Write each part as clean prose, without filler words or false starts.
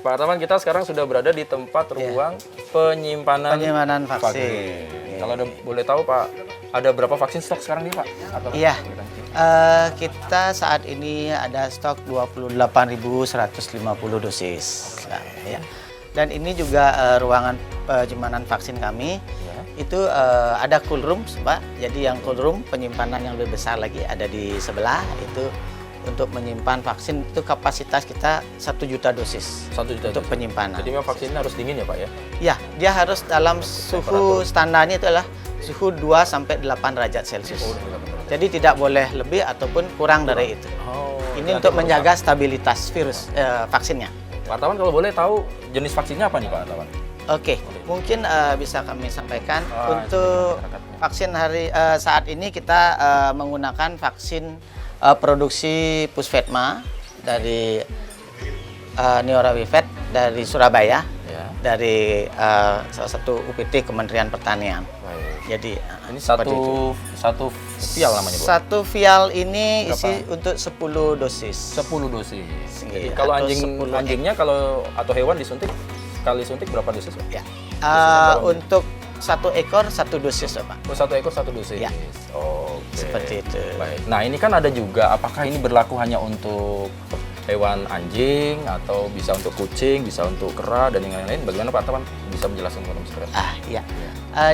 Pak Artawan, kita sekarang sudah berada di tempat ruang penyimpanan vaksin. Kalau boleh tahu Pak, ada berapa vaksin stok sekarang nih Pak? Iya, kita saat ini ada stok 28.150 dosis. Nah, ya. Dan ini juga ruangan penyimpanan vaksin kami. Itu ada cool room, Pak. Jadi yang cool room penyimpanan yang lebih besar lagi ada di sebelah itu. Untuk menyimpan vaksin itu kapasitas kita 1 juta dosis. 1 juta untuk dosis. penyimpanan. Jadi memang vaksinnya harus dingin ya Pak ya? Ya, dia harus dalam suhu standarnya itu adalah suhu 2 sampai 8 derajat Celcius. Jadi tidak boleh lebih ataupun kurang dari itu. Ini untuk menjaga stabilitas virus vaksinnya. Pak Artawan, kalau boleh tahu jenis vaksinnya apa nih Pak Artawan? Oke, mungkin bisa kami sampaikan untuk vaksin saat ini kita menggunakan vaksin produksi Pusvetma dari Neorawivet dari Surabaya, dari salah satu UPT Kementerian Pertanian. Baik. Jadi ini satu vial namanya Bu? Satu vial ini berapa? isi untuk 10 dosis. 10 dosis. Jadi Iya, kalau atau anjingnya atau hewan disuntik, sekali suntik berapa dosis Pak? Ya. Untuk 1 ekor 1 dosis, Pak. Oh, 1 ekor 1 dosis. Ya. Oke. Seperti itu. Baik. Nah, ini kan ada juga, apakah ini berlaku hanya untuk hewan anjing atau bisa untuk kucing, bisa untuk kera dan yang lain-lain? Bagaimana Pak Artawan bisa menjelaskan kepada masyarakat? Iya.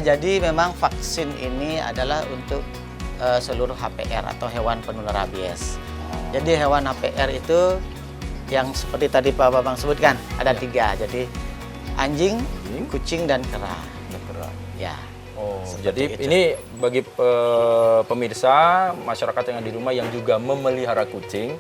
Jadi memang vaksin ini adalah untuk seluruh HPR atau hewan penular rabies. Jadi hewan HPR itu yang seperti tadi Pak Babang sebutkan ada 3. Jadi anjing, kucing dan kera. Ya. Oh, jadi itu. Ini bagi pemirsa masyarakat yang ada di rumah yang juga memelihara kucing,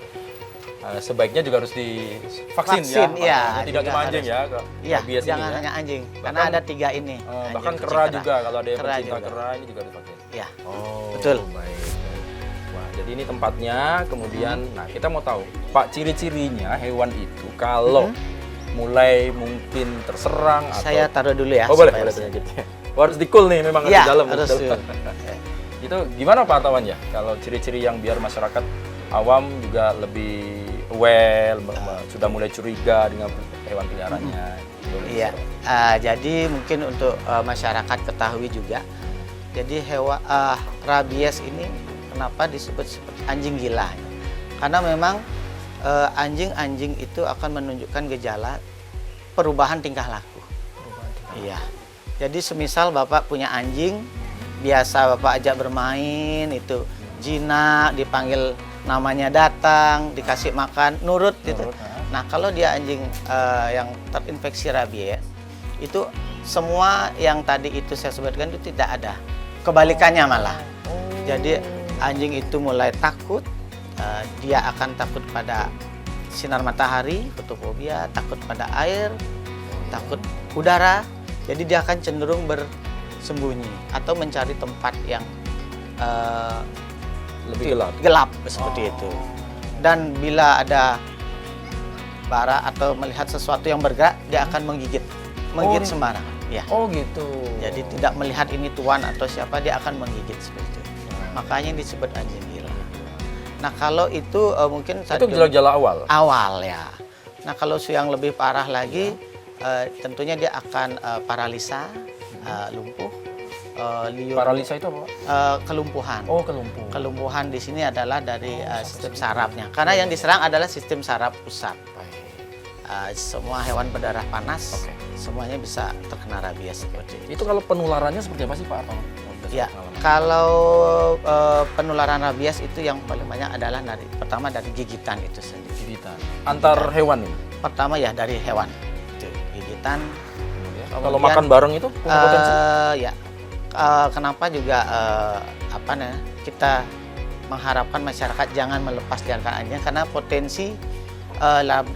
sebaiknya juga harus divaksin ya. Tidak cuma anjing ya. Iya, jangan hanya anjing, karena ada 3 ini. Bahkan kera juga, kalau ada yang pencinta kera ini juga divaksin. Iya. Oh, betul. Baik. Wah, jadi ini tempatnya. Kemudian, nah kita mau tahu, Pak, ciri-cirinya hewan itu kalau mulai mungkin terserang Saya taruh dulu ya. Oh, boleh sedikit. Harus dikul nih memang di dalam. Harus. Itu gimana Pak Artawan ya? Kalau ciri-ciri yang biar masyarakat awam juga lebih aware, sudah mulai curiga dengan hewan peliharaannya. Iya. Jadi mungkin untuk masyarakat ketahui juga. Jadi hewan rabies ini kenapa disebut anjing gila? Karena memang anjing-anjing itu akan menunjukkan gejala perubahan tingkah laku. Iya. Jadi semisal Bapak punya anjing, biasa Bapak ajak bermain, itu jinak, dipanggil namanya datang, dikasih makan, nurut gitu. Nah kalau dia anjing yang terinfeksi rabies, itu semua yang tadi itu saya sebutkan itu tidak ada. Kebalikannya malah. Jadi anjing itu mulai takut, dia akan takut pada sinar matahari, fotofobia, takut pada air, takut udara. Jadi dia akan cenderung bersembunyi atau mencari tempat yang lebih gelap seperti itu. Dan bila ada bara atau melihat sesuatu yang bergerak, dia akan menggigit sembarangan. Ya. Oh gitu. Jadi tidak melihat ini tuan atau siapa, dia akan menggigit seperti itu. Makanya disebut anjing gila. Nah kalau itu mungkin itu gejala-gejala awal. Awal ya. Nah kalau yang lebih parah lagi. Tentunya dia akan paralisa, lumpuh, liur. Paralisa itu apa? Kelumpuhan. Oh, kelumpuhan. Kelumpuhan di sini adalah dari sistem sarafnya. Karena yang diserang adalah sistem saraf pusat. Semua hewan berdarah panas, semuanya bisa terkena rabies seperti itu. Itu kalau penularannya seperti apa sih Pak Artawan? Ya, kalau penularan rabies itu yang paling banyak adalah pertama dari gigitan itu sendiri. Gigitan. Antar hewan ini? Pertama ya dari hewan. Gigitan. Kalau makan bareng itu punya potensi? Ya. Kenapa juga kita mengharapkan masyarakat jangan melepas liarkan anjing karena potensi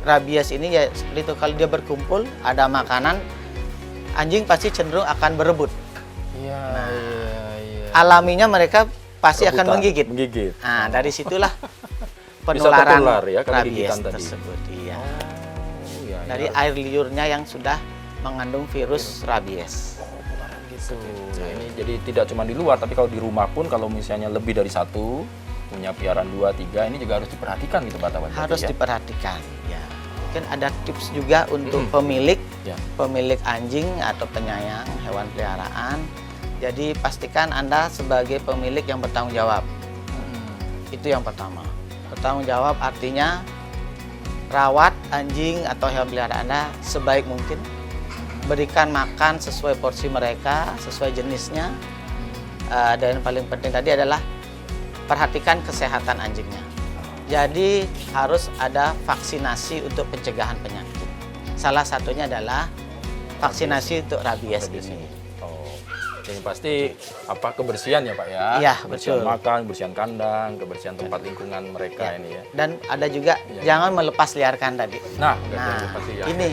rabies ini ya seperti itu, kalau dia berkumpul ada makanan, anjing pasti cenderung akan berebut. Iya. Alaminya mereka pasti Rebutan, akan menggigit. Nah, dari situlah penularan rabies tersebut. Iya. Dari air liurnya yang sudah mengandung virus rabies. Gitu. Nah, ini jadi tidak cuma di luar, tapi kalau di rumah pun kalau misalnya lebih dari 1, punya piaraan 2, 3, ini juga harus diperhatikan gitu Pak Artawan. Harus diperhatikan, ya. mungkin ada tips juga untuk pemilik Ya. pemilik anjing atau penyayang hewan peliharaan. Jadi pastikan Anda sebagai pemilik yang bertanggung jawab. Itu yang pertama. Bertanggung jawab artinya rawat anjing atau hewan peliharaan Anda sebaik mungkin. Berikan makan sesuai porsi mereka, sesuai jenisnya. Dan yang paling penting tadi adalah perhatikan kesehatan anjingnya. Jadi harus ada vaksinasi untuk pencegahan penyakit. Salah satunya adalah vaksinasi untuk rabies ini. Oh, yang pasti kebersihan ya Pak ya? Iya, kebersihan betul. makan, kebersihan kandang, kebersihan tempat lingkungan mereka ini ya. Dan ada juga jangan melepas liarkan tadi. Nah, pasti ya. Ini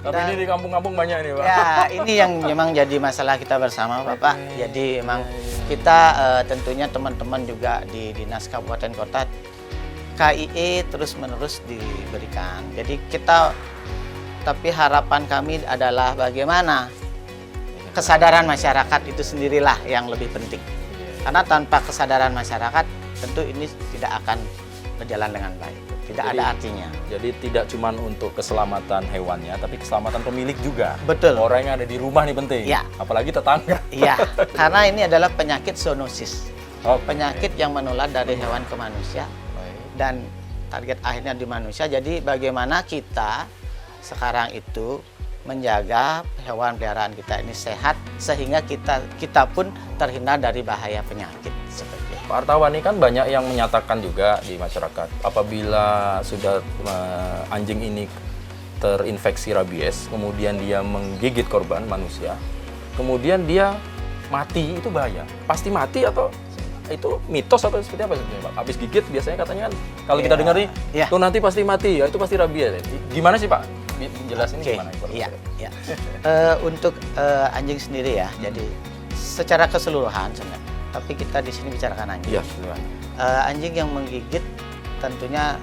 Tapi ini di kampung-kampung banyak ini Pak. ya ini yang memang jadi masalah kita bersama Bapak. Jadi memang kita tentunya teman-teman juga di Dinas Kabupaten Kota KIE terus-menerus diberikan. Jadi tapi harapan kami adalah bagaimana kesadaran masyarakat itu sendirilah yang lebih penting. Karena tanpa kesadaran masyarakat tentu ini tidak akan berjalan dengan baik. Tidak ada artinya. Jadi tidak cuma untuk keselamatan hewannya, tapi keselamatan pemilik juga. Betul. Orang yang ada di rumah nih penting. Ya. Apalagi tetangga. Iya, karena ini adalah penyakit zoonosis. Oke. Penyakit yang menular dari hewan ke manusia. Dan target akhirnya di manusia. Jadi bagaimana kita sekarang itu menjaga hewan peliharaan kita ini sehat sehingga kita pun terhindar dari bahaya penyakit seperti itu. Pak Artawan ini kan banyak yang menyatakan juga di masyarakat apabila sudah anjing ini terinfeksi rabies, kemudian dia menggigit korban manusia, kemudian dia mati, itu bahaya. Pasti mati atau itu mitos atau seperti apa sebenarnya Pak? Habis gigit biasanya katanya kan kalau kita dengar nih, tuh nanti pasti mati, ya itu pasti rabies. Gimana sih Pak? Jelasin gimana? Iya. Untuk anjing sendiri ya, jadi secara keseluruhan sebenarnya. Tapi kita di sini bicarakan anjing. Iya, silakan. Anjing yang menggigit tentunya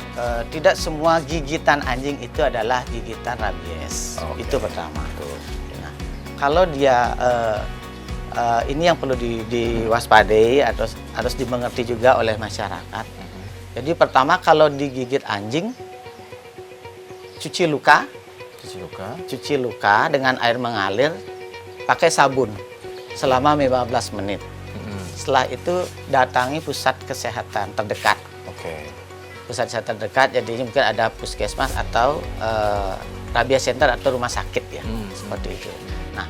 tidak semua gigitan anjing itu adalah gigitan rabies. Oke. Itu pertama. Nah, kalau dia ini yang perlu diwaspadai atau harus dimengerti juga oleh masyarakat. Jadi pertama kalau digigit anjing, cuci luka dengan air mengalir, pakai sabun selama 15 menit. Setelah itu datangi pusat kesehatan terdekat. Oke. Pusat kesehatan terdekat, jadi mungkin ada puskesmas atau rabies center atau rumah sakit ya, seperti itu. Nah,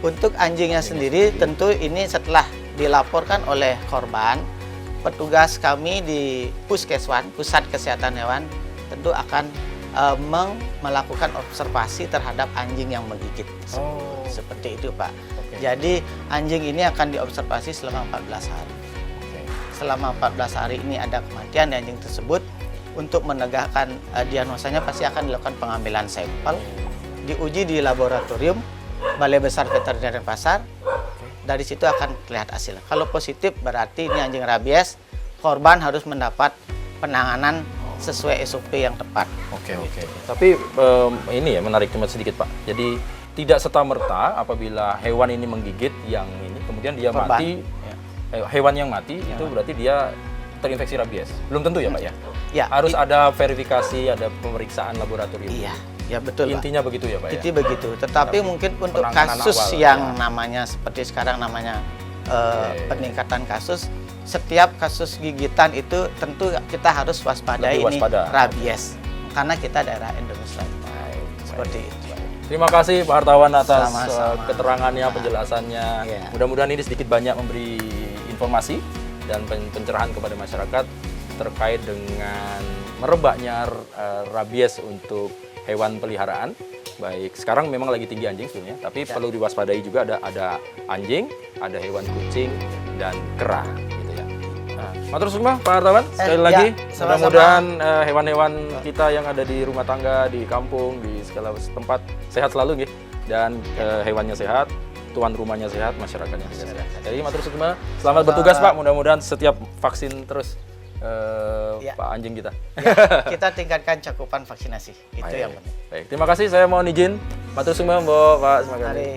untuk anjingnya sendiri tentu ini setelah dilaporkan oleh korban, petugas kami di puskeswan, pusat kesehatan hewan, tentu akan melakukan observasi terhadap anjing yang menggigit. Seperti itu Pak. Jadi anjing ini akan diobservasi selama 14 hari. Selama 14 hari ini ada kematian di anjing tersebut. Untuk menegakkan diagnosanya pasti akan dilakukan pengambilan sampel, diuji di laboratorium Balai Besar Veteriner Denpasar. Dari situ akan terlihat hasil. Kalau positif berarti ini anjing rabies, korban harus mendapat penanganan sesuai SOP yang tepat. Oke. Tapi ini ya menarik cuma sedikit Pak. Jadi tidak serta-merta apabila hewan ini menggigit yang ini, kemudian dia korban mati, hewan yang mati itu berarti dia terinfeksi rabies. Belum tentu ya Pak ya? Ya. Harus ada verifikasi, ada pemeriksaan laboratorium. Iya, ya betul Pak. Intinya begitu ya Pak ya? Intinya begitu. Tetapi mungkin untuk penanganan kasus awal, yang namanya seperti sekarang namanya peningkatan kasus, setiap kasus gigitan itu tentu kita harus waspadai Lebih ini waspada. rabies. Karena kita daerah endemis lain. Seperti itu. Terima kasih Pak Hartawan atas Sama-sama. keterangannya, penjelasannya. Iya. Mudah-mudahan ini sedikit banyak memberi informasi dan pencerahan kepada masyarakat terkait dengan merebaknya rabies untuk hewan peliharaan. Baik, sekarang memang lagi tinggi anjing sebenarnya, tapi perlu diwaspadai juga ada anjing, ada hewan kucing dan kera gitu ya. Nah, matur suwun Pak Hartawan sekali lagi. sama-sama. Mudah-mudahan hewan-hewan kita yang ada di rumah tangga, di kampung, di segala tempat sehat selalu nggih. Dan hewannya sehat, tuan rumahnya sehat, masyarakatnya sehat. Jadi matur suwun. Selamat bertugas Pak. Mudah-mudahan setiap vaksin terus Pak anjing kita. Ya, kita tingkatkan cakupan vaksinasi. Itu yang penting. Baik, terima kasih. Saya mohon izin. Matur suwun, Mbok, Pak. Semoga Mari.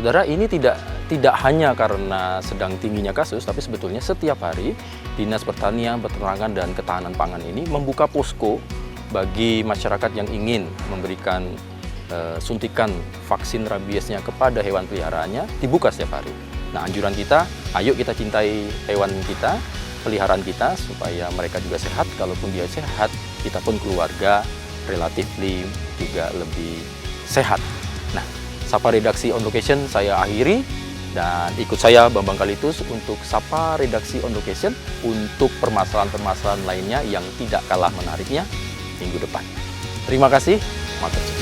Saudara, ini tidak hanya karena sedang tingginya kasus, tapi sebetulnya setiap hari Dinas Pertanian, Peternakan, dan Ketahanan Pangan ini membuka posko bagi masyarakat yang ingin memberikan suntikan vaksin rabiesnya kepada hewan peliharaannya, dibuka setiap hari. Nah, anjuran kita, ayo kita cintai hewan kita, peliharaan kita, supaya mereka juga sehat. Kalaupun dia sehat, kita pun keluarga relatively juga lebih sehat. Nah, Sapa Redaksi On Location saya akhiri, dan ikut saya Bambang Kalitus untuk Sapa Redaksi On Location untuk permasalahan-permasalahan lainnya yang tidak kalah menariknya minggu depan. Terima kasih, matur suwun.